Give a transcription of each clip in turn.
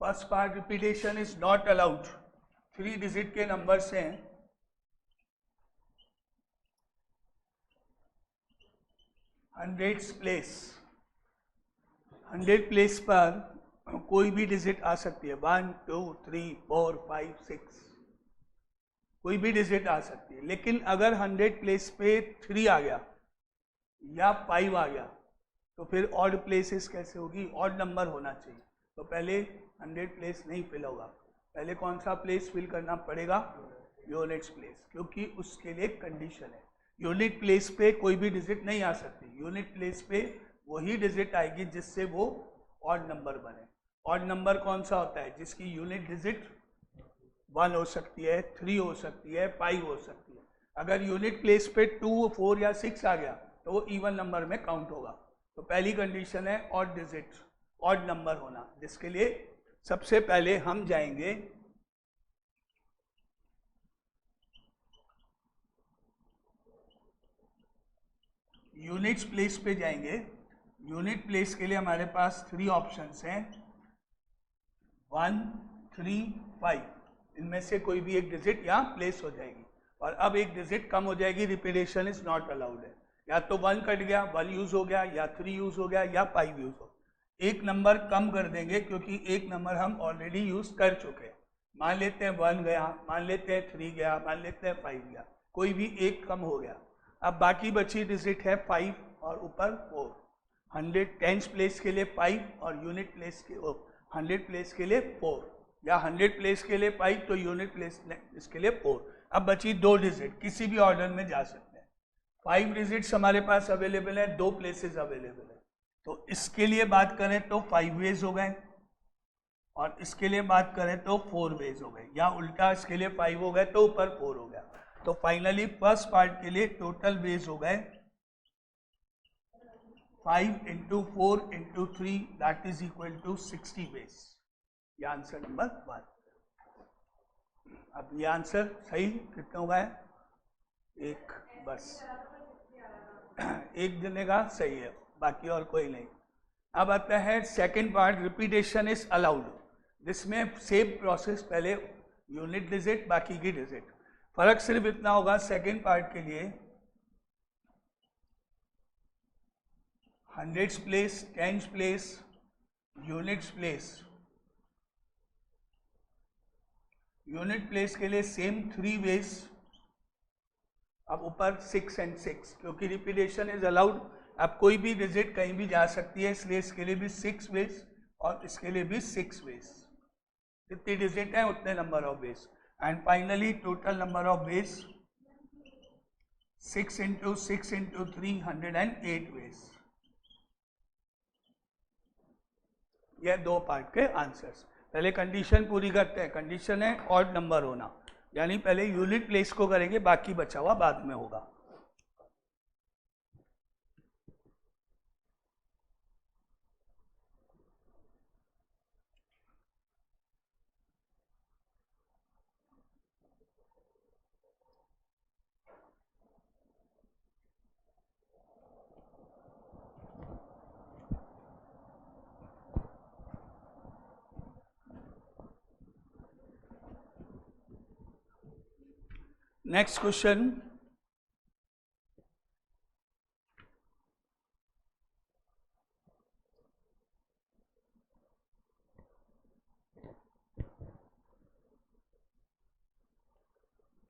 First part repetition is not allowed. 3 digit के numbers हैं, 100 place, 100 place पर कोई भी डिजिट आ सकती है, 1 2 3 4 5 6, कोई भी डिजिट आ सकती है। लेकिन अगर 100 प्लेस पे 3 आ गया या 5 आ गया तो फिर ऑड प्लेसेस कैसे होगी? ऑड नंबर होना चाहिए। तो पहले 100 प्लेस नहीं फिल होगा, पहले कौन सा प्लेस फिल करना पड़ेगा? यूनिट्स प्लेस, क्योंकि उसके लिए कंडीशन है। यूनिट प्लेस पे कोई भी डिजिट नहीं आ सकती, यूनिट प्लेस पे वही डिजिट आएगी जिससे वो ऑड नंबर बने। ऑड नंबर कौन सा होता है? जिसकी यूनिट डिजिट 1 हो सकती है, 3 हो सकती है, 5 हो सकती है। अगर यूनिट प्लेस पे 2 4 या 6 आ गया तो वो इवन नंबर में काउंट होगा। तो पहली कंडीशन है ऑड डिजिट, ऑड नंबर होना, जिसके लिए सबसे पहले हम जाएंगे यूनिट्स प्लेस पे जाएंगे। यूनिट प्लेस के लिए हमारे पास 3 ऑप्शंस हैं, 1 3 5। इनमें से कोई भी एक डिजिट यहाँ प्लेस हो जाएगी। और अब एक डिजिट कम हो जाएगी, रिपीटेशन इज नॉट अलाउड है। या तो 1 कट गया, 1 यूज हो गया, या 3 यूज हो गया, या 5 यूज हो गया। एक नंबर कम कर देंगे क्योंकि एक नंबर हम ऑलरेडी यूज कर चुके हैं। मान लेते हैं 1 गया, मान लेते हैं 3 गया, मान लेते हैं 5 गया, कोई भी एक कम हो गया। अब बाकी बची डिजिट है 5 और ऊपर 4। 100 टेंस प्लेस के लिए 5 और यूनिट प्लेस के 100 प्लेस के लिए 4, या 100 प्लेस के लिए 5 तो यूनिट प्लेस इसके लिए 4। अब बची 2 डिजिट, किसी भी ऑर्डर में जा सकते हैं। 5 डिजिट्स हमारे पास अवेलेबल है, 2 प्लेसेस अवेलेबल है। तो इसके लिए बात करें तो 5 वेज हो गए, और इसके लिए बात करें तो 4 वेज हो गए, या उल्टा इसके लिए 5 हो गए तो ऊपर 4 हो गया। तो फाइनली फर्स्ट पार्ट के लिए टोटल वेज हो गए 5 into 4 into 3 that is equal to 60 ways. ये आंसर नंबर 1। अब ये आंसर सही कितने हो गए? एक, बस एक जने का सही है, बाकी और कोई नहीं। अब आता है second part, repetition is allowed, जिसमें सेम प्रोसेस, पहले यूनिट डिजिट बाकी की डिजिट। फर्क सिर्फ इतना होगा सेकंड पार्ट के लिए, 100 place, 10 place, units place. Unit place के लिए सेम 3 वेज, अब ऊपर 6 and 6, क्योंकि रिपीटेशन इज अलाउड। अब कोई भी डिजिट कहीं भी जा सकती है, इसलिए इसके लिए भी 6 वेज और इसके लिए भी 6 वेज। जितनी डिजिट है उतने number of ways. And finally total number of ways 6 into 6 into 3 108 ways. यह 2 पार्ट के आंसर्स। पहले कंडीशन पूरी करते हैं। कंडीशन है ऑड नंबर होना, यानी पहले यूनिट प्लेस को करेंगे, बाकी बचा हुआ बाद में होगा। Next question,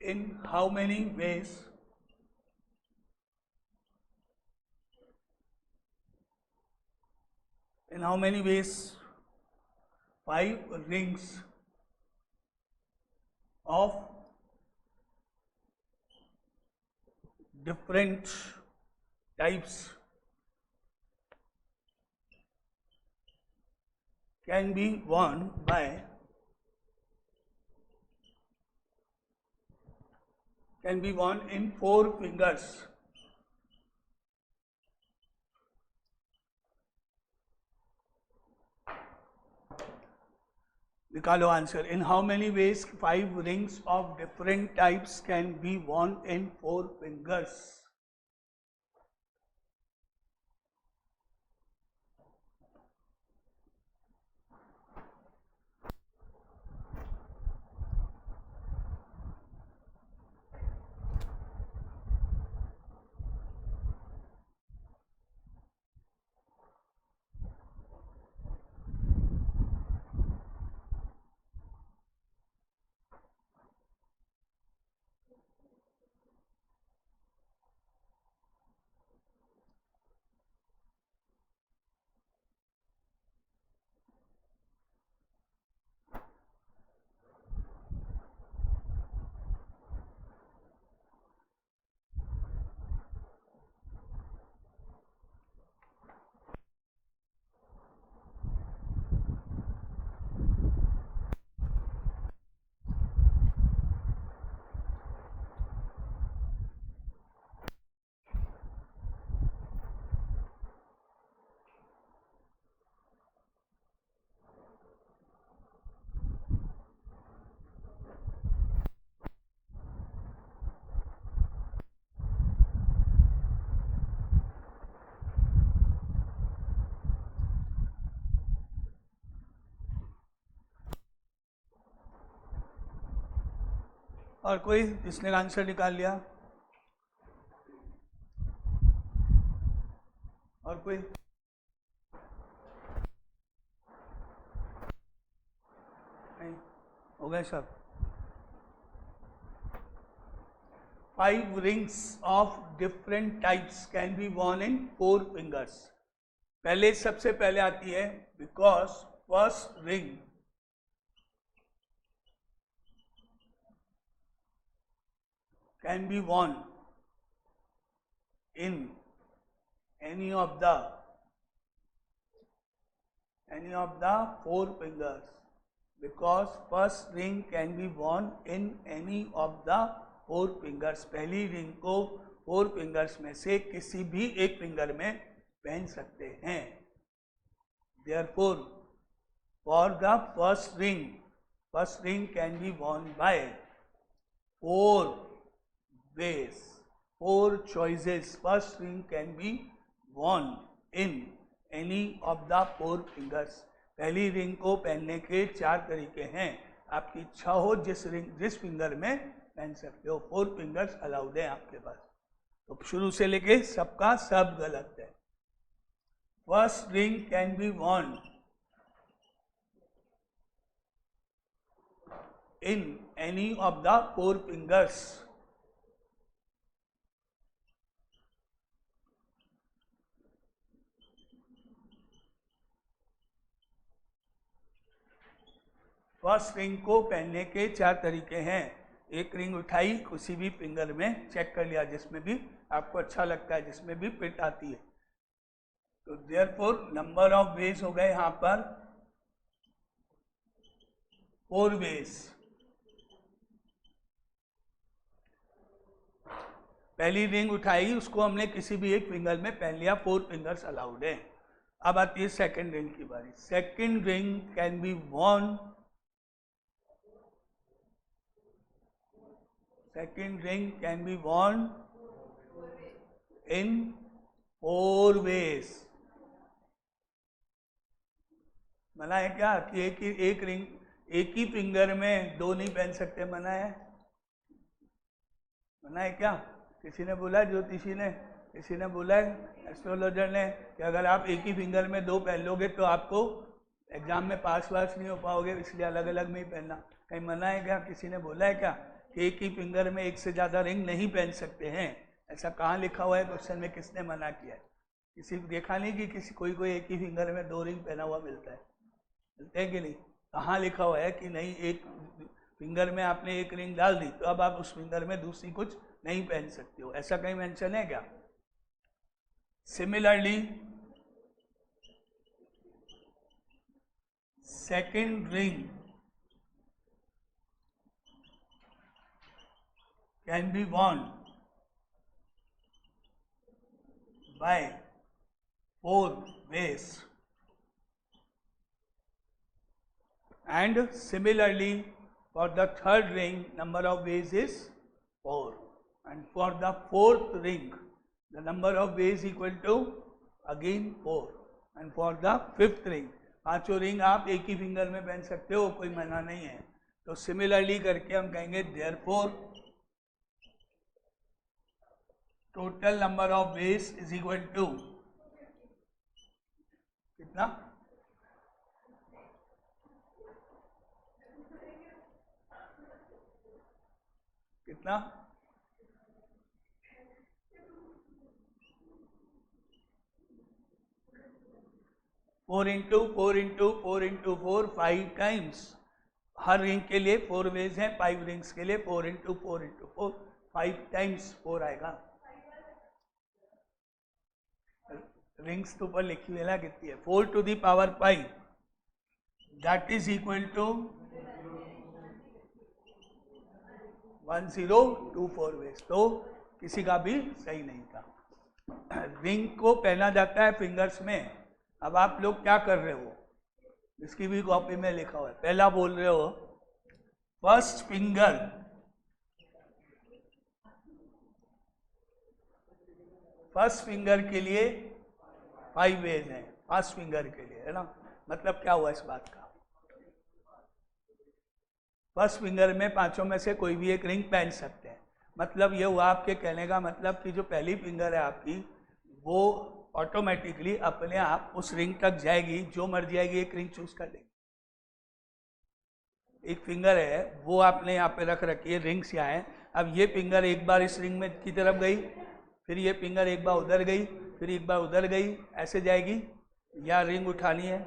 in how many ways in how many ways 5 rings of different types can be worn by in 4 fingers. निकालो answer. In how many ways 5 rings of different types can be worn in 4 fingers? और कोई जिसने answer निकाल लिया? और कोई? नहीं, हो गए सब। 5 rings of different types can be worn in 4 fingers. पहले सबसे पहले आती है because first ring can be worn in any of the 4 fingers. Because first ring can be worn in any of the 4 fingers. पहली ring को 4 fingers में से किसी भी एक फिंगर में पहन सकते हैं. Therefore, for the first ring can be worn by 4 ways, 4 choices. First ring can be worn in any of the 4 fingers. पहली रिंग को पहनने के 4 तरीके हैं. आपकी इच्छा हो जिस फिंगर में पहन सकते हो. 4 फिंगर्स अलाउड है आपके पास. तो शुरू से लेके सबका सब गलत है. First ring can be worn in any of the 4 fingers. First ring को पहनने के 4 तरीके हैं. एक रिंग उठाई, किसी भी फिंगर में चेक कर लिया जिसमें भी आपको अच्छा लगता है, जिसमें भी फिट आती है. तो देयरफॉर नंबर ऑफ वेज हो गए यहाँ पर 4 वेज. पहली रिंग उठाई, उसको हमने किसी भी एक फिंगर में पहन लिया. 4 फिंगर्स अलाउड है. अब आती है सेकंड रिंग की बारी. Second ring can be worn in 4 ways. मना है क्या कि एक रिंग एक ही फिंगर में 2 नहीं पहन सकते? मना है? मना है क्या? किसी ने बोला, ज्योतिषी ने, किसी ने बोला है, एस्ट्रोलॉजर ने, कि अगर आप एक ही फिंगर में 2 पहन लोगे तो आपको एग्जाम में पास नहीं हो पाओगे, इसलिए अलग अलग में ही पहनना. कहीं मना है क्या? किसी ने बोला है क्या कि एक ही फिंगर में एक से ज़्यादा रिंग नहीं पहन सकते हैं? ऐसा कहाँ लिखा हुआ है क्वेश्चन में? किसने मना किया है? किसी देखा नहीं कि किसी कोई एक ही फिंगर में 2 रिंग पहना हुआ मिलता है? मिलते हैं कि नहीं? कहाँ लिखा हुआ है कि नहीं एक फिंगर में आपने एक रिंग डाल दी तो अब आप उस फिंगर में दूसरी कुछ नहीं पहन सकते हो? ऐसा कहीं मेंशन है क्या? Similarly second ring can be worn by 4 ways. And similarly, for the third ring, number of ways is 4. And for the fourth ring, the number of ways equal to again 4. And for the fifth ring, 5 ring आप एक ही finger में पहन सकते हो, कोई मना नहीं है. तो सिमिलरली करके हम कहेंगे therefore total number of ways is equal to कितना? कितना? 4 इंटू 4 इंटू 4 इंटू 4 5 टाइम्स. हर रिंग के लिए 4 वेज हैं. 5 रिंग्स के लिए 4 इंटू 4 इंटू 4 5 टाइम्स 4 आएगा. रिंग्स तो ऊपर लिखी हुई है ना कितनी है? 4 to the power 5 that is equal to 1024 ways. तो किसी का भी सही नहीं था. रिंग को पहना जाता है फिंगर्स में. अब आप लोग क्या कर रहे हो? इसकी भी कॉपी में लिखा हुआ है. पहला बोल रहे हो फर्स्ट फिंगर के लिए 5 वेज हैं. फर्स्ट फिंगर के लिए, है ना? मतलब क्या हुआ इस बात का? फर्स्ट फिंगर में पांचों में से कोई भी एक रिंग पहन सकते हैं। मतलब ये हुआ आपके कहने का मतलब कि जो पहली फिंगर है आपकी वो ऑटोमेटिकली अपने आप उस रिंग तक जाएगी, जो मर्जी आएगी एक रिंग चूज कर लेगी। एक फिंगर है वो आपने यहाँ पे रख रखी है, रिंग्स यहाँ है। अब ये फिंगर एक बार इस रिंग में की तरफ गई, फिर ये फिंगर एक बार उधर गई, फिर एक बार उधर गई, ऐसे जाएगी। या रिंग उठानी है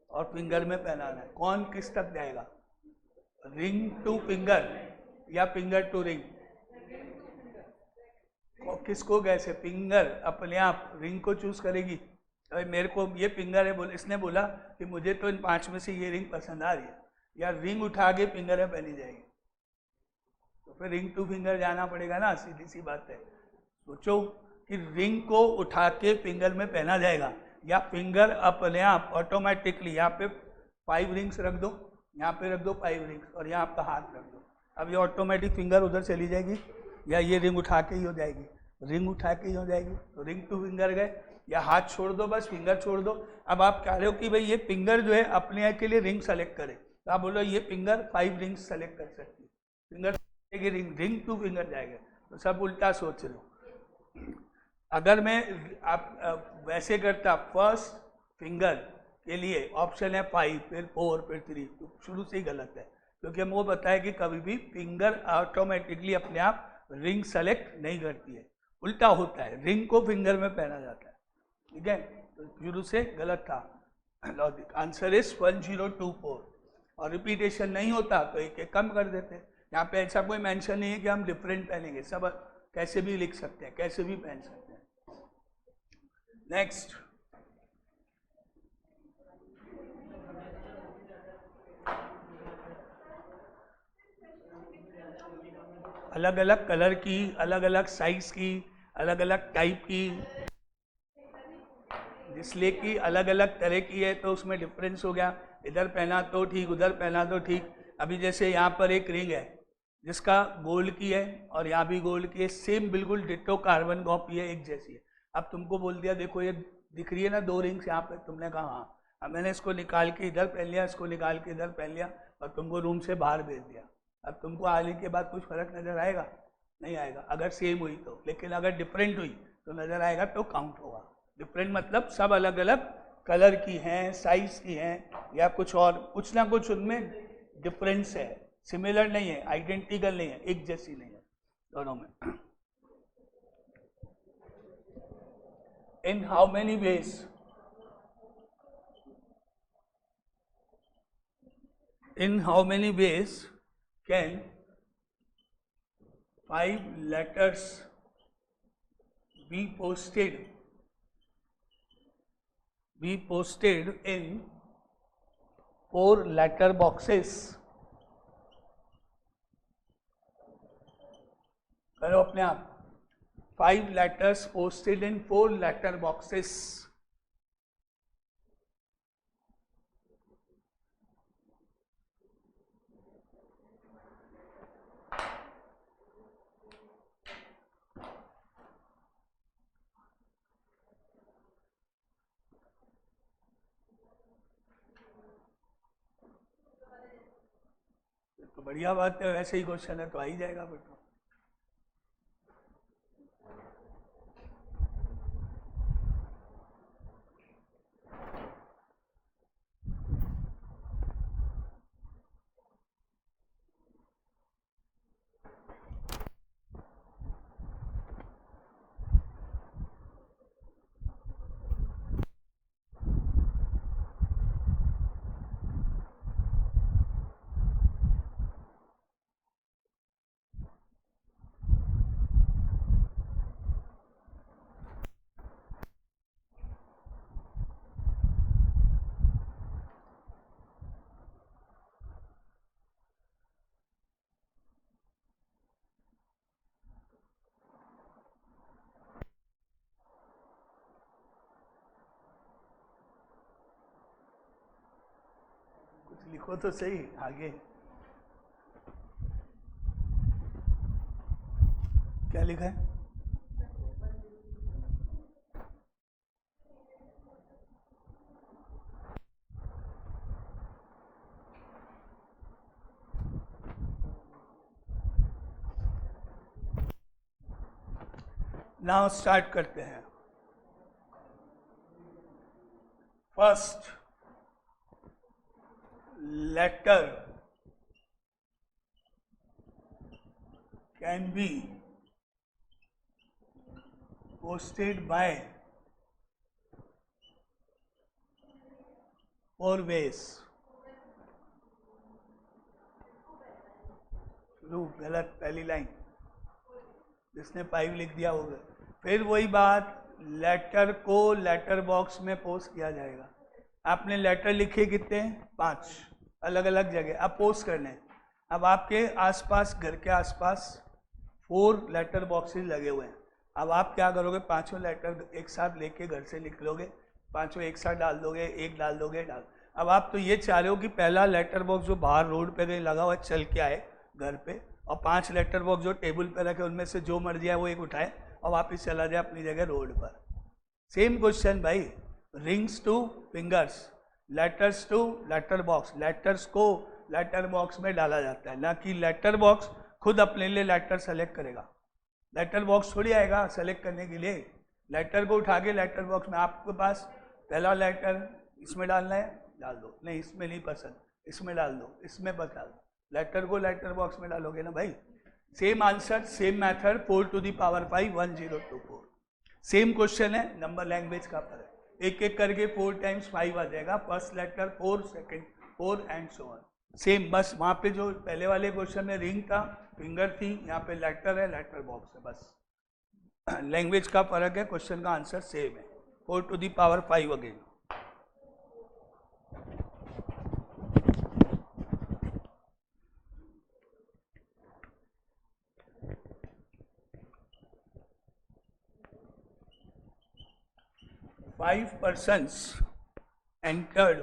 और फिंगर में पहनाना है, कौन किस तक जाएगा? रिंग टू फिंगर या फिंगर टू रिंग? किसको कैसे? फिंगर अपने आप रिंग को चूज करेगी। अरे मेरे को ये फिंगर है, इसने बोला कि मुझे तो इन पांच में से ये रिंग पसंद आ रही है, या रिंग उठा के फिंगर में पहनी जाएगी। तो फिर रिंग टू फिंगर जाना पड़ेगा ना, सीधी सी बात है। सोचो कि रिंग को उठा के फिंगर में पहना जाएगा या फिंगर अपने आप ऑटोमेटिकली यहाँ पे 5 रिंग्स रख दो, यहाँ पे रख दो 5 रिंग्स और यहाँ आपका हाथ रख दो। अब ये ऑटोमेटिक फिंगर उधर चली जाएगी या ये रिंग उठा के ही हो जाएगी? रिंग उठा के ही हो जाएगी। तो रिंग टू फिंगर गए, या हाथ छोड़ दो, बस फिंगर छोड़ दो। अब आप कह रहे हो कि भाई ये फिंगर जो है अपने आप के लिए रिंग सेलेक्ट करे, तो आप बोलो ये फिंगर 5 रिंग्स सेलेक्ट कर सकती है, फिंगर रिंग टू फिंगर जाएगा। तो सब उल्टा सोच रहे हो। अगर मैं आप वैसे करता, फर्स्ट फिंगर के लिए ऑप्शन है 5, फिर 4, फिर 3, तो शुरू से ही गलत है, क्योंकि हम वो बताया कि कभी भी फिंगर ऑटोमेटिकली अपने आप रिंग सेलेक्ट नहीं करती है, उल्टा होता है, रिंग को फिंगर में पहना जाता है। ठीक है, तो शुरू से गलत था लॉजिक। Answer is 1024। और रिपीटेशन नहीं होता तो एक एक कम कर देते। यहाँ पे ऐसा कोई मेंशन नहीं है कि हम डिफरेंट पहनेंगे, सब कैसे भी लिख सकते हैं, कैसे भी पहन सकते हैं। नेक्स्ट, अलग अलग कलर की, अलग अलग साइज की, अलग अलग टाइप की, इसलिए कि अलग अलग तरह की है तो उसमें डिफरेंस हो गया। इधर पहना तो ठीक, उधर पहना तो ठीक। अभी जैसे यहाँ पर एक रिंग है जिसका गोल्ड की है और यहाँ भी गोल्ड की है, सेम बिल्कुल डिट्टो कार्बन कॉपी है, एक जैसी है। अब तुमको बोल दिया देखो ये दिख रही है ना 2 रिंग्स यहाँ पे, तुमने कहा हाँ। अब मैंने इसको निकाल के इधर पहन लिया, इसको निकाल के इधर पहन लिया और तुमको रूम से बाहर भेज दिया। अब तुमको आने के बाद कुछ फर्क नजर आएगा? नहीं आएगा, अगर सेम हुई तो। लेकिन अगर डिफरेंट हुई तो नजर आएगा, तो काउंट होगा। डिफरेंट मतलब सब अलग अलग कलर की हैं, साइज की हैं, या कुछ और, कुछ ना कुछ उनमें डिफरेंस है, सिमिलर नहीं है, आइडेंटिकल नहीं है, एक जैसी नहीं है दोनों में। In how many ways? In how many ways can 5 letters be posted in 4 letter boxes? करो अपने आप। 5 letters posted in 4 letter boxes. तो बढ़िया बात है, वैसे ही क्वेश्चन है तो आ ही जाएगा फिर तो। लिखो तो सही आगे, क्या लिखा है? नाउ स्टार्ट करते हैं. First letter can be posted by 4 ways. शुरू गलत, पहली लाइन, जिसने 5 लिख दिया होगा. फिर वही बात, लेटर को लेटर बॉक्स में पोस्ट किया जाएगा. आपने लेटर लिखे कितने? 5 अलग अलग जगह. अब पोस्ट करने. अब आपके आसपास, घर के आसपास 4 लेटर बॉक्सेस लगे हुए हैं. अब आप क्या करोगे? 5 लेटर एक साथ लेके घर से लिख लोगे, 5 एक साथ डाल दोगे, एक डाल दोगे. अब आप तो ये चाह रहे हो कि पहला लेटर बॉक्स जो बाहर रोड पे कहीं लगा हुआ चल के आए घर पे, और 5 लेटर बॉक्स जो टेबल पे रखे उनमें से जो मर्जी है वो एक उठाए और वापस चला जाए अपनी जगह रोड पर. सेम क्वेश्चन भाई. Rings to fingers, letters to letter box. Letters को लेटर बॉक्स में डाला जाता है, ना कि लेटर बॉक्स खुद अपने लिए लेटर सेलेक्ट करेगा. लेटर बॉक्स थोड़ी आएगा सेलेक्ट करने के लिए. लेटर को उठा के लेटर बॉक्स में, आपके पास पहला लेटर इसमें डालना है, डाल दो. नहीं इसमें नहीं पसंद, इसमें डाल दो, इसमें बस डाल दो. लेटर को लेटर बॉक्स में डालोगे ना भाई. Same answer, same method. 4 to the power 5 1024. Same question है, नंबर लैंग्वेज का फर्क. एक एक करके 4 times 5 आ जाएगा. First letter 4, second 4 and so on. Same, बस वहाँ पे जो पहले वाले क्वेश्चन में रिंग था, फिंगर थी, यहाँ पे लेटर है, लेटर बॉक्स है. बस लैंग्वेज का फर्क है, क्वेश्चन का आंसर सेम है. 4 to the power 5 again. Five persons entered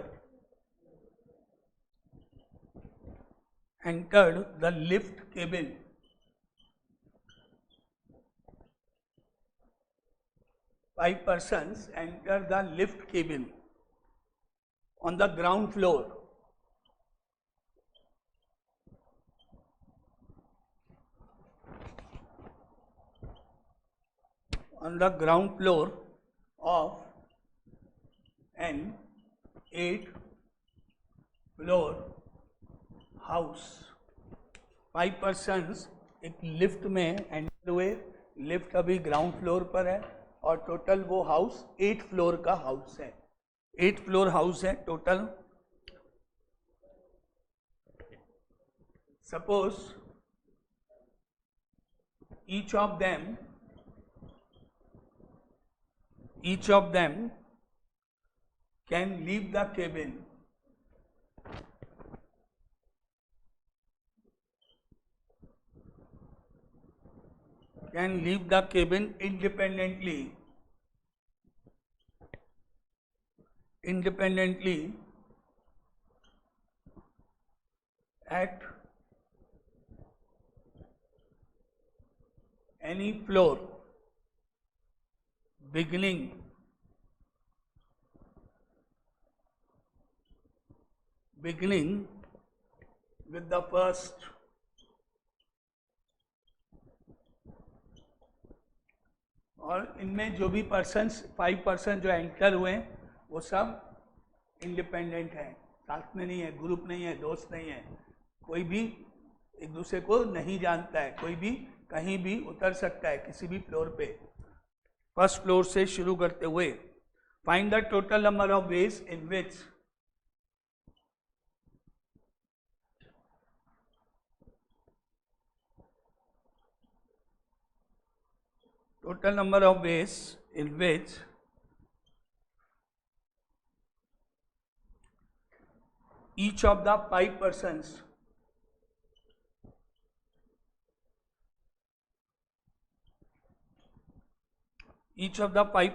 the lift cabin. Five persons entered the lift cabin on the ground floor. On the ground floor of an 8-floor house. 5 persons एक lift में enter हुए. Lift अभी ground floor पर है और total वो house 8 floor का house है. 8 फ्लोर हाउस है total. Suppose each of them can leave the cabin independently at any floor beginning with the first और इनमें जो भी पर्सन्स 5% जो एंटर हुए हैं वो सब इंडिपेंडेंट हैं, साथ में नहीं है, ग्रुप नहीं है, दोस्त नहीं है. कोई भी एक दूसरे को नहीं जानता है. कोई भी कहीं भी उतर सकता है किसी भी फ्लोर पे. फर्स्ट फ्लोर से शुरू करते हुए find the total number of ways in which each of the 5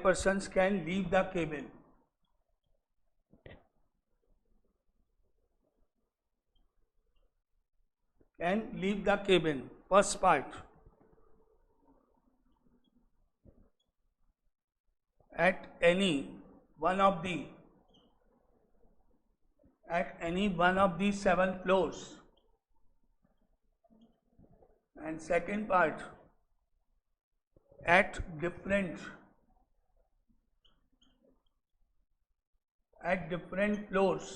persons can leave the cabin. First part. At any one of the 7 floors. And second part, at different floors.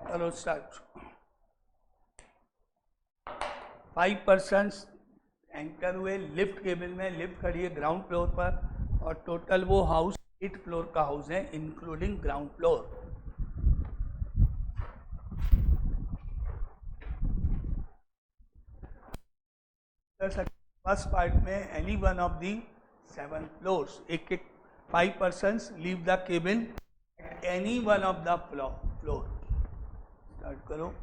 चलो start. 5 persons enter हुए lift cabin में. Lift खड़ी है ground floor पर और total वो house 8 floor का house है including ground floor. First part में any one of the 7 floors. एक 5 persons leave the cabin at any one of the floor. Start करो.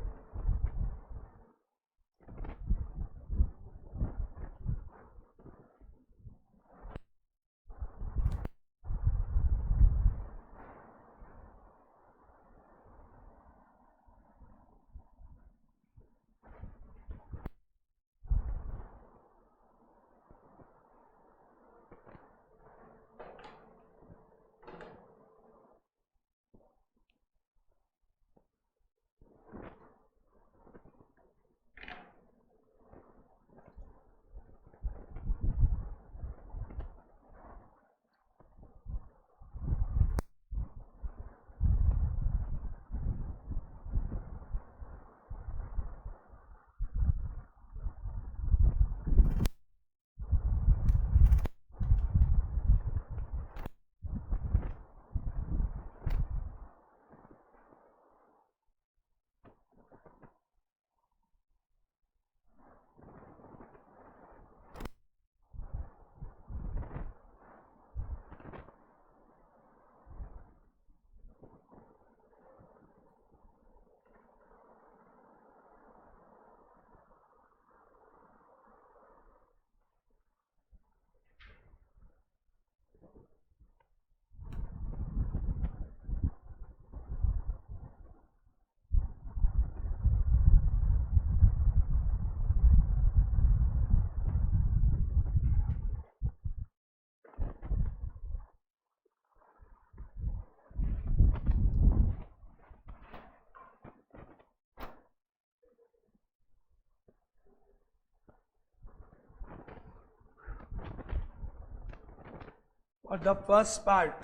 For the first part,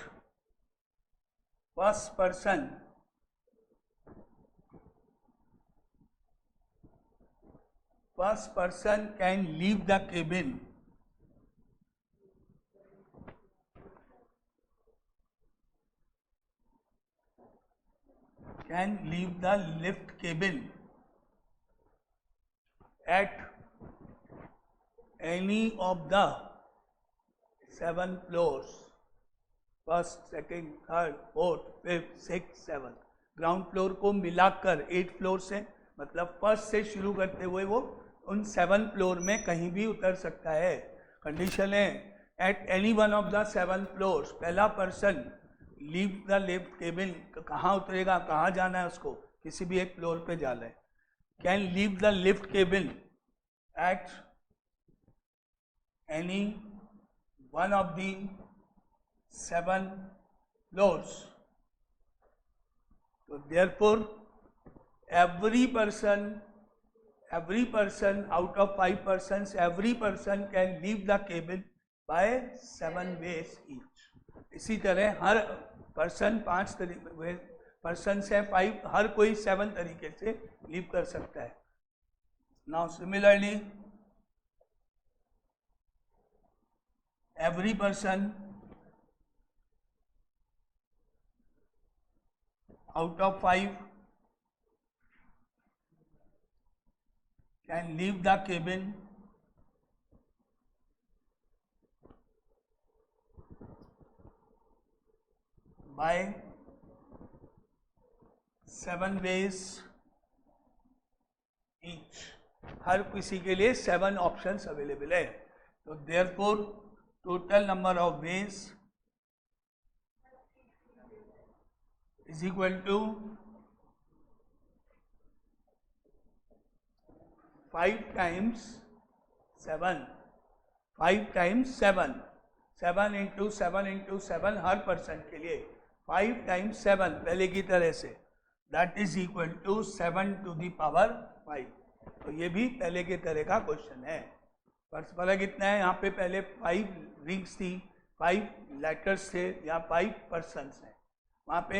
first person can leave the cabin lift cabin at any of the 7 floors. First, second, third, fourth, fifth, six, seven. Ground floor को मिलाकर 8 floor से, मतलब first से शुरू करते हुए वो उन 7 फ्लोर में कहीं भी उतर सकता है. कंडीशन है at any one of the 7 floors. पहला person leave the lift cabin. कहाँ उतरेगा, कहाँ जाना है उसको, किसी भी एक फ्लोर पे जाना है. Can leave the lift cabin at any one of the 7 floors. So therefore every person out of 5 persons, every person can leave the cabin by 7 ways each. इसी तरह हर पर्सन 5 तरीके पर्सन है 5, हर कोई 7 तरीके से लीव कर सकता है. Now similarly every person out of 5 can leave the cabin by 7 ways each. हर किसी के लिए 7 ऑप्शंस अवेलेबल है. तो therefore total number of ways is equal to 5 times 7. 5 times 7. 7 into 7 into 7 her person के लिए 5 times 7 पहले की तरह से, that is equal to 7 to the power 5. तो ये भी पहले के तरह का क्वेश्चन है. फर्क कितना है, यहाँ पे पहले 5 रिंग्स थी, 5 लेटर्स थे, यहाँ 5 पर्सन्स हैं। वहाँ पे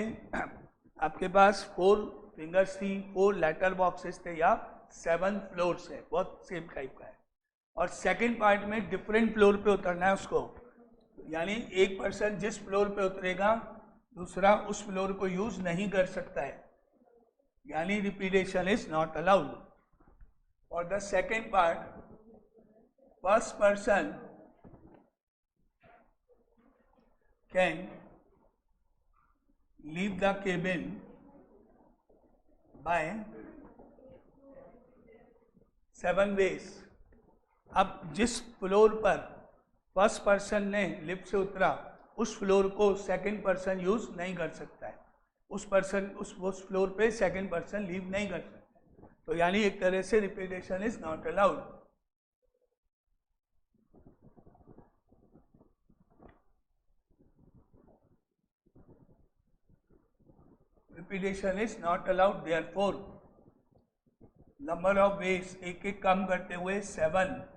आपके पास 4 फिंगर्स थी, 4 लेटर बॉक्सेस थे, या 7 फ्लोर्स है, बहुत सेम टाइप का है। और सेकंड पार्ट में डिफरेंट फ्लोर पे उतरना है उसको, यानी एक पर्सन जिस फ्लोर पे उतरेगा दूसरा उस फ्लोर को यूज नहीं कर सकता है, यानी रिपीटेशन इज नॉट अलाउड। और the second part, first person can leave the cabin by 7 ways। अब जिस फ्लोर पर फर्स्ट पर्सन ने लिफ्ट से उतरा उस फ्लोर को सेकंड पर्सन यूज नहीं कर सकता है, उस फ्लोर पे सेकंड पर्सन लीव नहीं कर सकता, तो यानी एक तरह से repetition is not allowed. Repetition is not allowed, therefore number of veg एक एक कम करते हुए 7,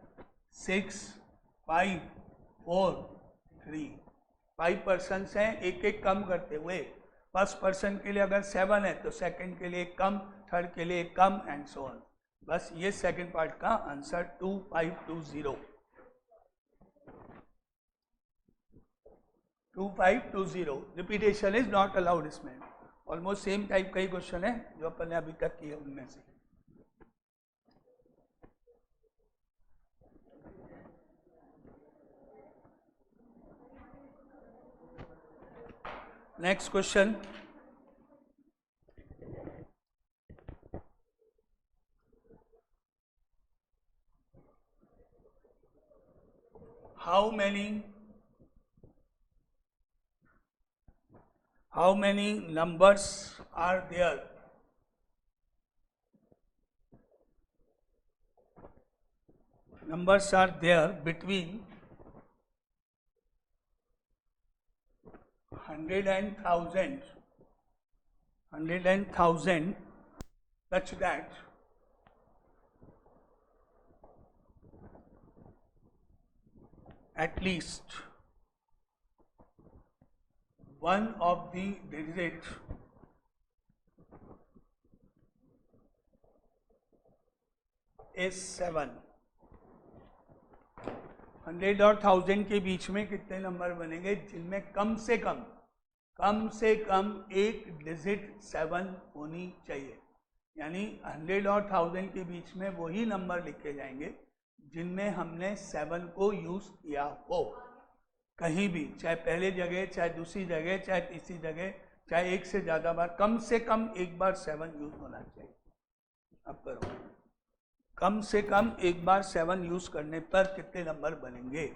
6, 5, 4, 3, 5 पर्सन हैं, एक एक कम करते हुए। फर्स्ट पर्सन के लिए अगर 7 है तो सेकंड के लिए एक कम, थर्ड के लिए एक कम, एंड सो ऑन। बस ये सेकंड पार्ट का answer 2520। 2520 repetition is not allowed. इसमें ऑलमोस्ट सेम टाइप का ही क्वेश्चन है जो अपन ने अभी तक किया उनमें से। Next question. How many numbers are there? Numbers are there between 100 and 1000 such that at least one of the digits is 7। 100 और 1000 के बीच में कितने नंबर बनेंगे जिनमें कम से कम एक डिजिट 7 होनी चाहिए, यानी 100 और 1000 के बीच में वही नंबर लिखे जाएंगे जिनमें हमने 7 को यूज किया हो, कहीं भी, चाहे पहले जगह, चाहे दूसरी जगह, चाहे तीसरी जगह, चाहे एक से ज्यादा बार, कम से कम एक बार 7 यूज होना चाहिए। अब करो, कम से कम एक बार 7 यूज करने पर कितने नंबर बनेंगे?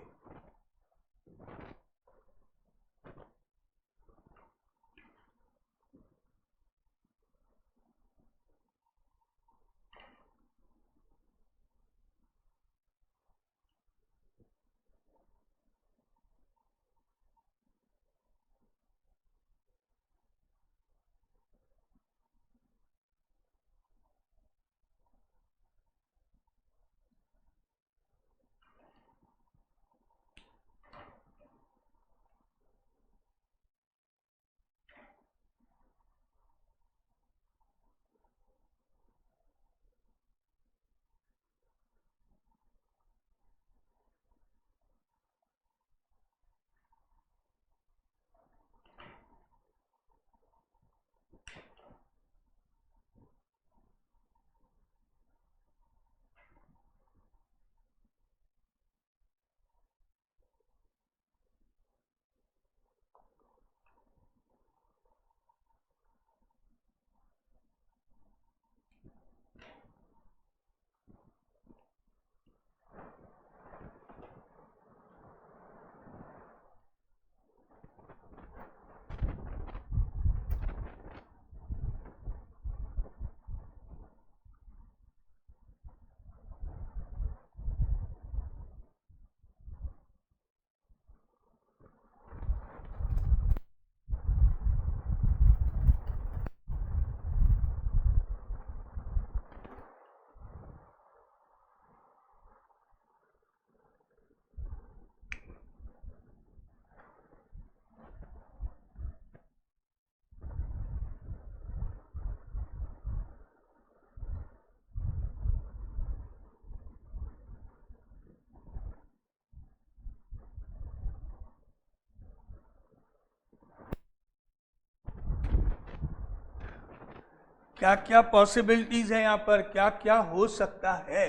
क्या क्या पॉसिबिलिटीज है यहाँ पर, क्या क्या हो सकता है।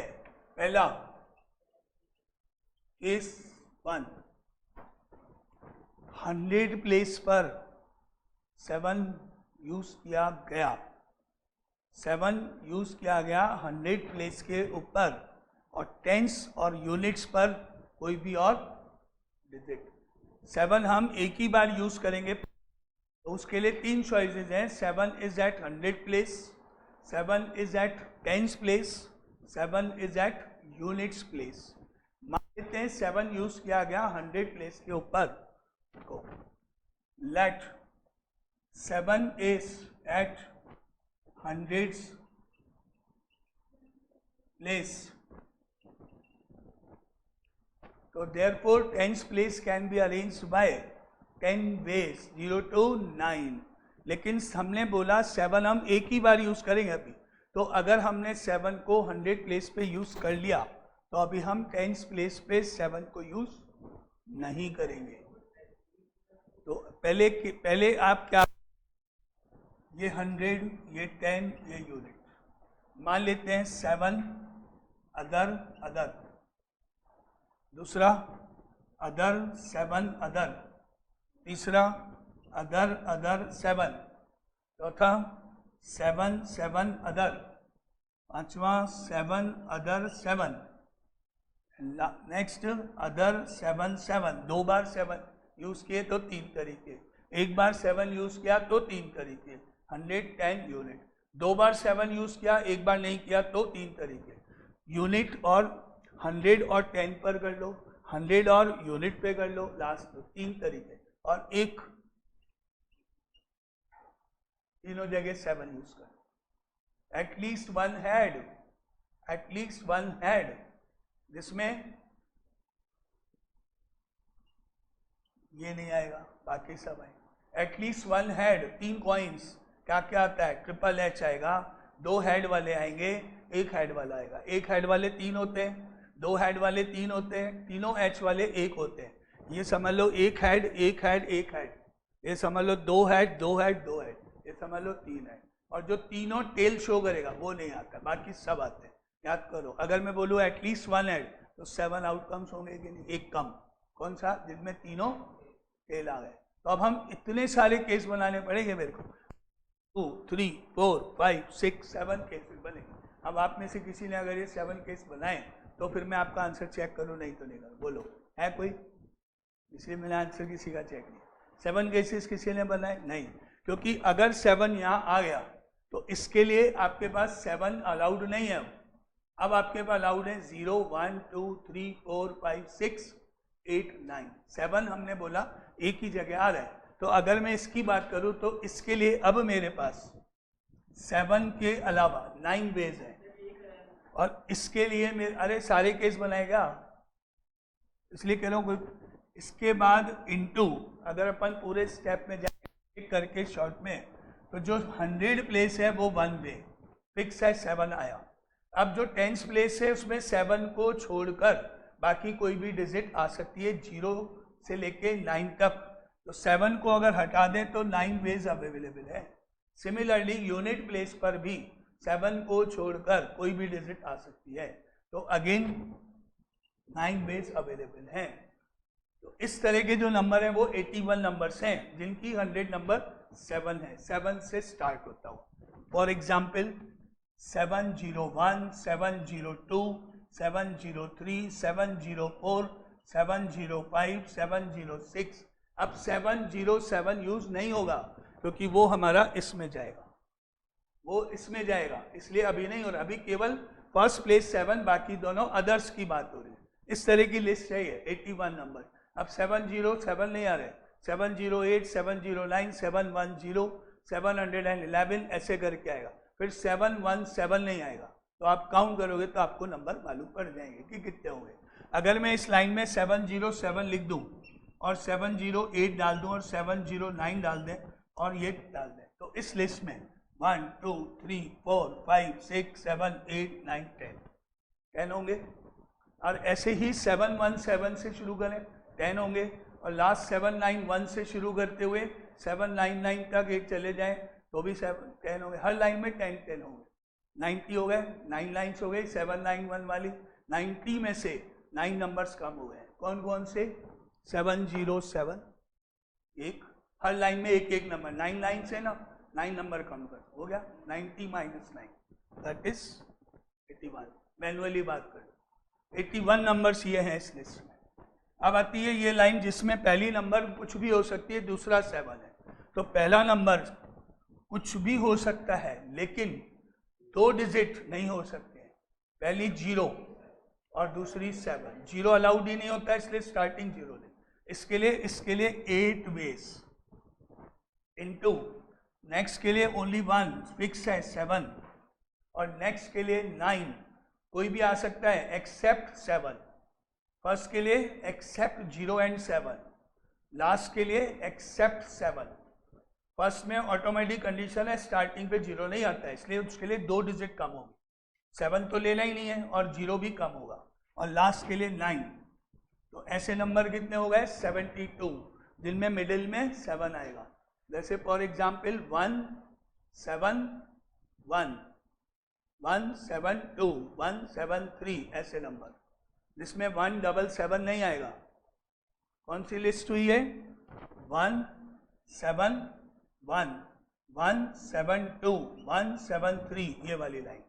पहला केस 1, 100 प्लेस पर 7 यूज किया गया, 7 यूज किया गया 100 प्लेस के ऊपर, और टेंस और यूनिट्स पर कोई भी और डिजिट। 7 हम एक ही बार यूज करेंगे, तो उसके लिए 3 चॉइसेस हैं। 7 is at 100 place, 7 is at tens place, 7 is at units place. मान लेते हैं 7 यूज किया गया 100 प्लेस के ऊपर, तो लेट 7 इज एट 100 प्लेस, तो therefore tens place can be arranged by 10 ways 0 to 9। लेकिन हमने बोला 7 हम एक ही बार यूज करेंगे अभी, तो अगर हमने 7 को 100 प्लेस पे यूज कर लिया तो अभी हम टेंस प्लेस पे 7 को यूज नहीं करेंगे। तो पहले आप क्या, ये 100, ये 10, ये यूनिट, मान लेते हैं 7 अदर, दूसरा अदर 7 अदर, तीसरा अदर 7, चौथा 7 अदर, पांचवा 7 अदर 7, नेक्स्ट अदर 7, 2 बार 7 यूज किए तो 3 तरीके, एक बार 7 यूज किया तो 3 तरीके, 110 यूनिट, 2 बार 7 यूज किया, एक बार नहीं किया तो 3 तरीके। यूनिट और 100 और 10 पर कर लो, 100 और यूनिट पे कर लो, लास्ट 3 तरीके, और एक तीनों जगह 7 यूज कर। एटलीस्ट वन हैड, जिसमें ये नहीं आएगा, बाकी सब आएगा। एटलीस्ट 1 हैड, 3 कॉइन्स, क्या क्या आता है, ट्रिपल एच आएगा, 2 हेड वाले आएंगे, 1 हेड वाला आएगा। 1 हेड वाले 3 होते हैं, 2 हेड वाले 3 होते हैं, तीनों एच वाले 1 होते हैं। ये समझ लो 1 हेड, 1 हेड, 1 हेड, ये समझ लो 2 हेड, 2 हेड, 2 हेड, ये समझ लो 3 हेड। और जो तीनों टेल शो करेगा वो नहीं आता, बाकी सब आते हैं। याद करो, अगर मैं बोलूँ एटलीस्ट 1 हेड तो 7 आउटकम्स होंगे कि नहीं, एक कम, कौन सा, जिसमें तीनों टेल आ गए। तो अब हम इतने सारे केस बनाने पड़ेंगे मेरे को, 2, 3, 4, 5, 6, 7 केसेस बनेंगे। अब आप में से किसी ने अगर ये 7 केस बनाए तो फिर मैं आपका आंसर चेक करूँ, नहीं तो नहीं करूँ, बोलो है कोई? इसलिए मैंने आंसर किसी का चेक नहीं। 7 केसेस किसी ने बनाए नहीं, क्योंकि अगर 7 यहाँ आ गया तो इसके लिए आपके पास 7 अलाउड नहीं है। अब आपके पास अलाउड है 0, 1, 2, 3, 4, 5, 6, 8, 9। 7 हमने बोला एक ही जगह आ रहा है। तो अगर मैं इसकी बात करूं तो इसके लिए अब मेरे पास 7 के अलावा 9 वेज हैं, और इसके लिए मेरे, अरे सारे केस बनाएगा इसलिए कह रहा हूँ। इसके बाद इनटू, अगर अपन पूरे स्टेप में जाए करके शॉर्ट में, तो जो 100 प्लेस है वो 1 वे फिक्स है, 7 आया। अब जो 10 प्लेस है उसमें 7 को छोड़कर बाकी कोई भी डिजिट आ सकती है, 0 से लेके 9 तक। तो 7 को अगर हटा दें तो 9 वेज अवेलेबल है। सिमिलरली यूनिट प्लेस पर भी 7 को छोड़कर कोई भी डिजिट आ सकती है, तो अगेन 9 वेज अवेलेबल हैं। तो इस तरह के जो नंबर हैं वो 81 नंबर्स हैं जिनकी 100 नंबर 7 है, 7 से स्टार्ट होता हुआ। For example 701, 702, 703, 704, 705, 706। अब 707 यूज नहीं होगा क्योंकि वो हमारा इसमें जाएगा, वो इसमें जाएगा, इसलिए अभी नहीं हो रहा। अभी केवल फर्स्ट प्लेस 7, बाकी दोनों अदर्स की बात हो रही है। इस तरह की लिस्ट है ये 81 नंबर। अब 707 नहीं आ रहे, 708, 709, 710, 711 ऐसे करके आएगा। फिर 717 नहीं आएगा, तो आप काउंट करोगे तो आपको नंबर मालूम पड़ जाएंगे कि कितने होंगे। अगर मैं इस लाइन में 707 लिख दूं और 708 डाल दूं और 709 डाल दें और ये डाल दें, तो इस लिस्ट में 1, 2, 3, 4, 5, 6, 7, 8, 9, 10 होंगे। और ऐसे ही 717 से शुरू करें 10 होंगे, और लास्ट 791 से शुरू करते हुए 799 तक एक चले जाएं तो भी 10 हो गए, हर लाइन में 10 10 हो गए, 90 हो गए, 9 लाइन्स हो गई 791 वाली। 90 में से 9 नंबर्स कम हो गए, कौन कौन से? 707, एक, हर लाइन में एक एक नंबर, 9 लाइन से ना 9 नंबर कम कर, हो गया 90 - 9, दैट इज 81। मैनुअली बात कर, 81 नंबर्स ये हैं इस लिस्ट में। अब आती है ये लाइन जिसमें पहली नंबर कुछ भी हो सकती है, दूसरा 7 है, तो पहला नंबर कुछ भी हो सकता है लेकिन 2 डिजिट नहीं हो सकते हैं, पहली 0 और दूसरी 7, 0 अलाउड ही नहीं होता, इसलिए स्टार्टिंग 0 ले। इसके लिए 8 वेज इनटू, नेक्स्ट के लिए ओनली 1 फिक्स है 7, और नेक्स्ट के लिए 9 कोई भी आ सकता है एक्सेप्ट 7, फर्स्ट के लिए एक्सेप्ट 0 एंड 7, लास्ट के लिए एक्सेप्ट 7। फर्स्ट में ऑटोमेटिक कंडीशन है स्टार्टिंग पे 0 नहीं आता है, इसलिए उसके लिए 2 डिजिट कम होगी, 7 तो लेना ही नहीं है और 0 भी कम होगा, और लास्ट के लिए 9। तो ऐसे नंबर कितने हो गए? 72, जिनमें मिडिल में 7 आएगा। जैसे फॉर एग्जाम्पल 171, 172, 173, ऐसे नंबर जिसमें 177 नहीं आएगा। कौन सी लिस्ट हुई है? 171, 172, 173, ये वाली लाइन,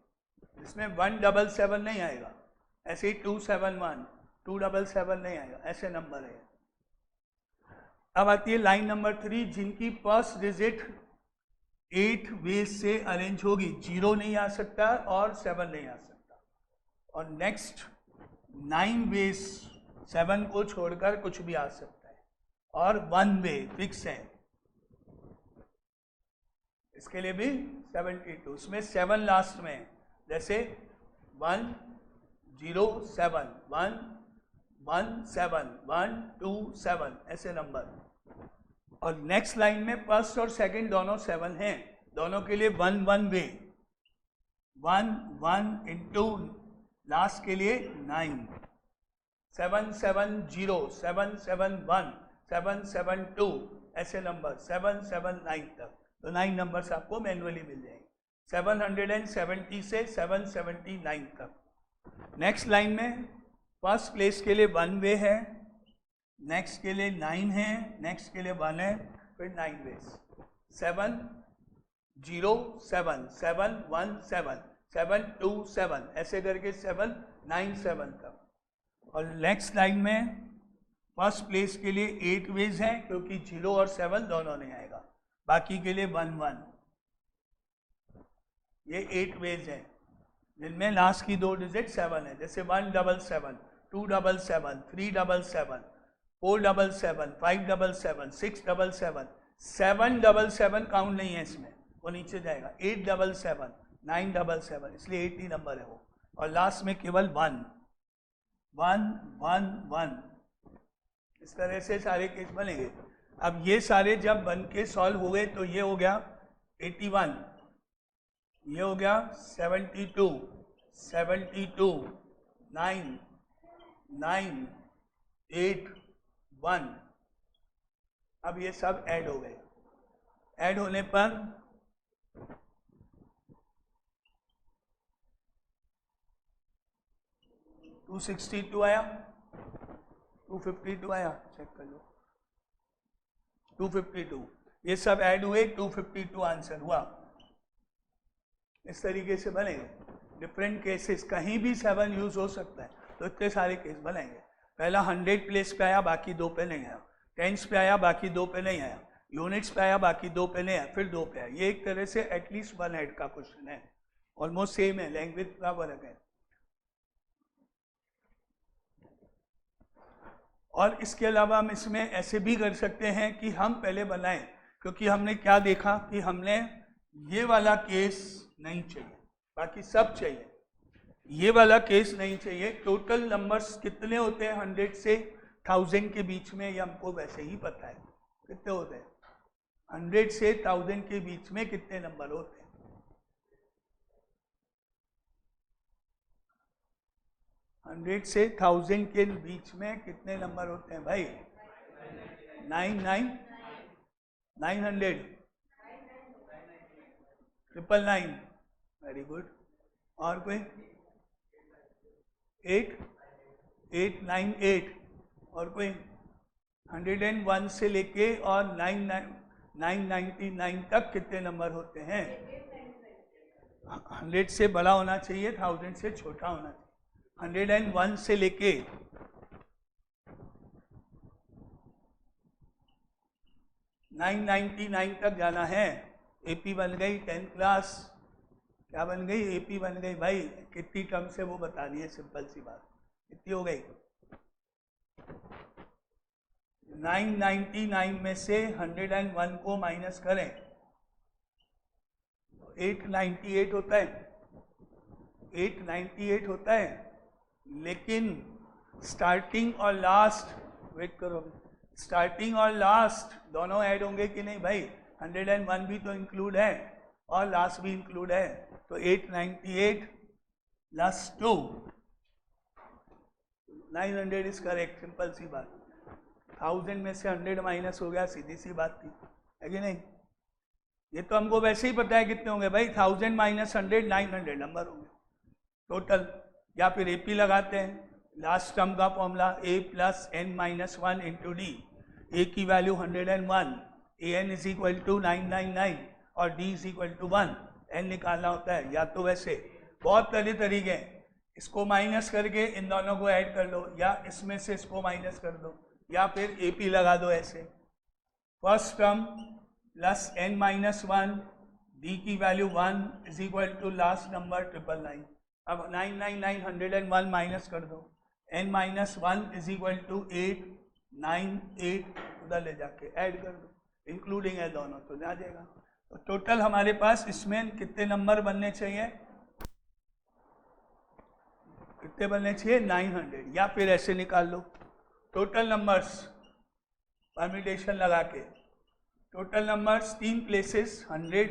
इसमें 177 नहीं आएगा। ऐसे ही 271, 277 नहीं आएगा, ऐसे नंबर है। अब आती है लाइन नंबर 3, जिनकी फर्स्ट डिजिट 8 वेज से अरेंज होगी, 0 नहीं आ सकता और 7 नहीं आ सकता, और नेक्स्ट 9 वेज 7 को छोड़कर कुछ भी आ सकता है, और 1 वे फिक्स है। इसके लिए भी 72, उसमें 7 लास्ट में, जैसे 107, 117, 127, ऐसे नंबर। और नेक्स्ट लाइन में फर्स्ट और सेकंड दोनों 7 हैं, दोनों के लिए 1 1 वे, 1 1 इंटू लास्ट के लिए 9, 770, 771, 772, ऐसे नंबर 779 तक। तो 9 नंबर्स आपको मैनुअली मिल जाएंगे, 770 से 779 तक। नेक्स्ट लाइन में फर्स्ट प्लेस के लिए 1 वे है, नेक्स्ट के लिए 9 है, नेक्स्ट के लिए 1 है, फिर 9 वेज, 707, 717, 727, ऐसे करके 797 तक। और नेक्स्ट लाइन में फर्स्ट प्लेस के लिए 8 वेज हैं, क्योंकि 0 और 7 दोनों नहीं आएगा, बाकी के लिए 1 1, ये 8 वेज हैं, जिनमें लास्ट की 2 डिजिट 7 है, जैसे 177, 277, 377, 477, 577, 677, 777 काउंट नहीं है इसमें, वो नीचे जाएगा, 877, 977, इसलिए 80 नंबर है वो, और लास्ट में केवल 1 1 1 1। इस तरह से सारे केस बनेंगे। अब ये सारे जब बन के सॉल्व हो गए तो ये हो गया 81, ये हो गया 72, 72, 9 9 8 1। अब ये सब ऐड हो गए, ऐड होने पर 262 आया, 252 आया, चेक कर लो, 252, ये सब ऐड हुए, 252 आंसर हुआ। इस तरीके से बनेंगे डिफरेंट केसेस, कहीं भी 7 यूज हो सकता है, तो इतने सारे केस बनेंगे। पहला 100 प्लेस पे आया, बाकी 2 पे नहीं आया, टेंस पे आया, बाकी 2 पे नहीं आया, यूनिट्स पे आया, बाकी 2 पे नहीं आया, फिर 2 पे आया। ये एक तरह से एटलीस्ट 1 हेड का क्वेश्चन है, ऑलमोस्ट सेम है, लैंग्वेज का फर्क है। और इसके अलावा हम इसमें ऐसे भी कर सकते हैं कि हम पहले बनाएं, क्योंकि हमने क्या देखा कि हमने ये वाला केस नहीं चाहिए, बाकी सब चाहिए, ये वाला केस नहीं चाहिए। टोटल नंबर्स कितने होते हैं 100 से 1000 के बीच में, ये हमको वैसे ही पता है कितने होते हैं, 100 से 1000 के बीच में कितने नंबर होते हैं। 100 से 1000 के बीच में कितने नंबर होते हैं भाई? 900, 999, वेरी गुड। और कोई 898, और कोई 101 से लेके और 999 तक कितने नंबर होते हैं? 100 से बड़ा होना चाहिए, 1000 से छोटा होना चाहिए। 101 से लेके 999 तक जाना है। एपी बन गई 10 क्लास, क्या बन गई? एपी बन गई भाई। कितनी टर्म से वो बतानी है, सिंपल सी बात। कितनी हो गई? 999 में से 101 को माइनस करें, 898 होता है, 898 होता है। लेकिन स्टार्टिंग और लास्ट, वेट करो, स्टार्टिंग और लास्ट दोनों ऐड होंगे कि नहीं भाई? 101 भी तो इंक्लूड है और लास्ट भी इंक्लूड है, तो 898 प्लस 2, 900 इज करेक्ट। सिंपल सी बात। 1000 में से 100 माइनस हो गया, सीधी सी बात थी, है कि नहीं? ये तो हमको वैसे ही पता है कितने होंगे भाई। 1000 माइनस 100, 900 नंबर होंगे टोटल। या फिर एपी लगाते हैं, लास्ट टर्म का formula a plus n minus 1 into D. A की value 101, A N is equal to 999 और d is equal to 1, n निकालना होता है। या तो वैसे बहुत तरीके हैं, इसको माइनस करके इन दोनों को ऐड कर लो, या इसमें से इसको माइनस कर दो, या फिर एपी लगा दो ऐसे। First term plus n minus 1, d की value 1 is equal to last number 999। अब 999 101 माइनस कर दो, n minus 1 is equal to 898, उधर ले जाके ऐड कर दो, इंक्लूडिंग है दोनों, तो आ जाएगा। तो टोटल हमारे पास इसमें कितने नंबर बनने चाहिए? कितने बनने चाहिए? 900। या फिर ऐसे निकाल लो, टोटल नंबर्स परम्यूटेशन लगा के, total numbers 3 places, 100,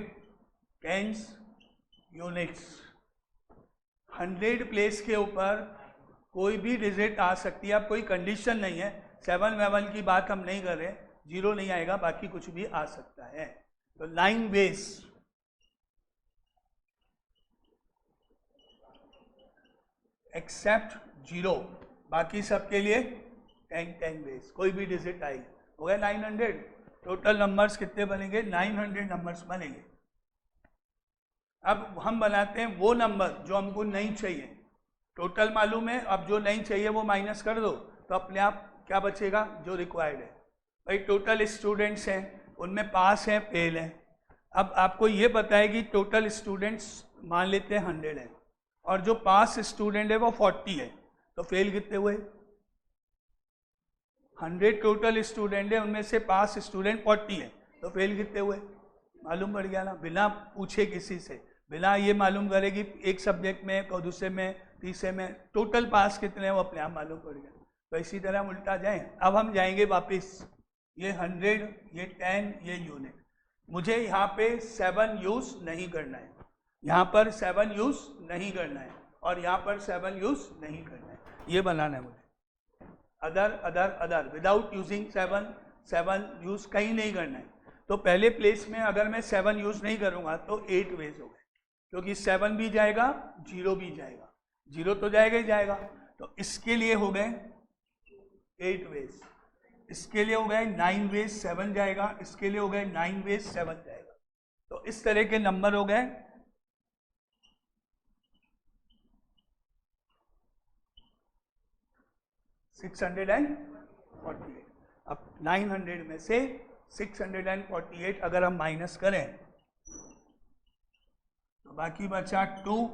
tens, units. 100 place के ऊपर कोई भी डिजिट आ सकती है। अब कोई कंडीशन नहीं है, 7 वेवन की बात हम नहीं कर रहे, 0 नहीं आएगा, बाकी कुछ भी आ सकता है। तो 9 वेज, एक्सेप्ट 0, बाकी सबके लिए 10 वेज, कोई भी डिजिट आई, हो गया 900। टोटल नंबर्स कितने बनेंगे? 900 नंबर्स बनेंगे। अब हम बनाते हैं वो नंबर जो हमको नहीं चाहिए। टोटल मालूम है, अब जो नहीं चाहिए वो माइनस कर दो, तो अपने आप क्या बचेगा? जो रिक्वायर्ड है। भाई टोटल स्टूडेंट्स हैं, उनमें पास हैं, फेल हैं। अब आपको ये पता है कि टोटल स्टूडेंट्स मान लेते हैं 100 है, और जो पास स्टूडेंट है वो 40 है, तो फेल कितने हुए? 100 टोटल स्टूडेंट है, उनमें से पास स्टूडेंट 40 है, तो फेल कितने हुए? मालूम पड़ गया ना, बिना पूछे किसी से, बिना ये मालूम करे कि एक सब्जेक्ट में, दूसरे में, तीसरे में टोटल पास कितने हैं, वो अपने आप मालूम पड़ गया। तो इसी तरह हम उल्टा जाएं। अब हम जाएंगे वापस, ये 100, ये 10, ये यूनिट। मुझे यहाँ पे 7 यूज नहीं करना है, यहाँ पर 7 यूज नहीं करना है, और यहाँ पर 7 यूज नहीं करना है, ये बनाना है मुझे। Other other other without using 7 use कहीं नहीं करना है। तो पहले प्लेस में अगर मैं 7 यूज नहीं करूँगा तो 8 वेज हो गए, क्योंकि 7 भी जाएगा, 0 भी जाएगा, 0 तो जाएगा ही जाएगा। तो इसके लिए हो गए 8 वेज, इसके लिए हो गए 9 वेज, 7 जाएगा, इसके लिए हो गए 9 वेज, 7 जाएगा। तो इस तरह के नंबर हो गए 648। अब 900 में से 648 अगर हम माइनस करें तो बाकी बचा 2,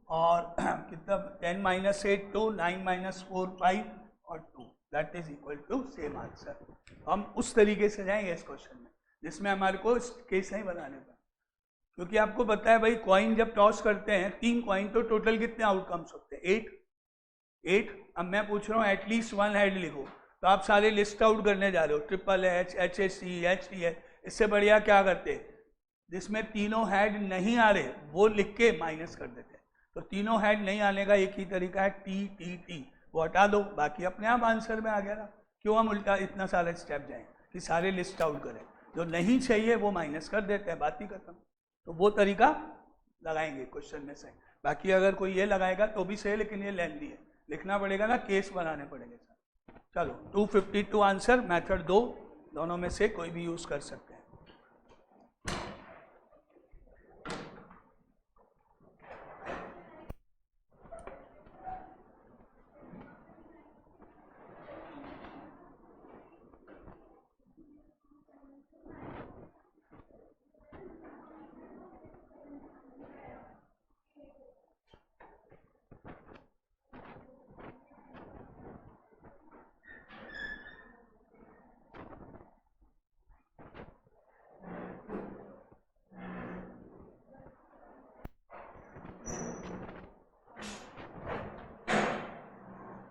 और कितना? 10 माइनस 8 2, 9 माइनस 4 5 और 2, that is equal to same answer. हम उस तरीके से जाएंगे इस क्वेश्चन में, जिसमें हमारे को केस नहीं बनाने पर, क्योंकि आपको पता है भाई कॉइन जब टॉस करते हैं 3 कॉइन, तो टोटल कितने आउटकम्स होते हैं? 8। अब मैं पूछ रहा हूँ एटलीस्ट 1 हेड लिखो, तो आप सारे लिस्ट आउट करने जा रहे हो, ट्रिपल एच, HSC, HT। इससे बढ़िया क्या करते, जिसमें तीनों हेड नहीं आ रहे वो लिख के माइनस कर देते। तो तीनों हेड नहीं आने का एक ही तरीका है, T, वो हटा दो, बाकी अपने आप आंसर में आ गया ना। क्यों हम उल्टा इतना सारा स्टेप जाएं कि सारे लिस्ट आउट करें? जो नहीं चाहिए वो माइनस कर देते हैं, बात ही खत्म। तो वो तरीका लगाएंगे क्वेश्चन में से। बाकी अगर कोई ये लगाएगा तो भी सही, लेकिन ये लेंथी है, लिखना पड़ेगा ना, केस बनाने पड़ेंगे। चलो 252 आंसर, मेथड 2 दोनों में से कोई भी यूज कर सकते हैं।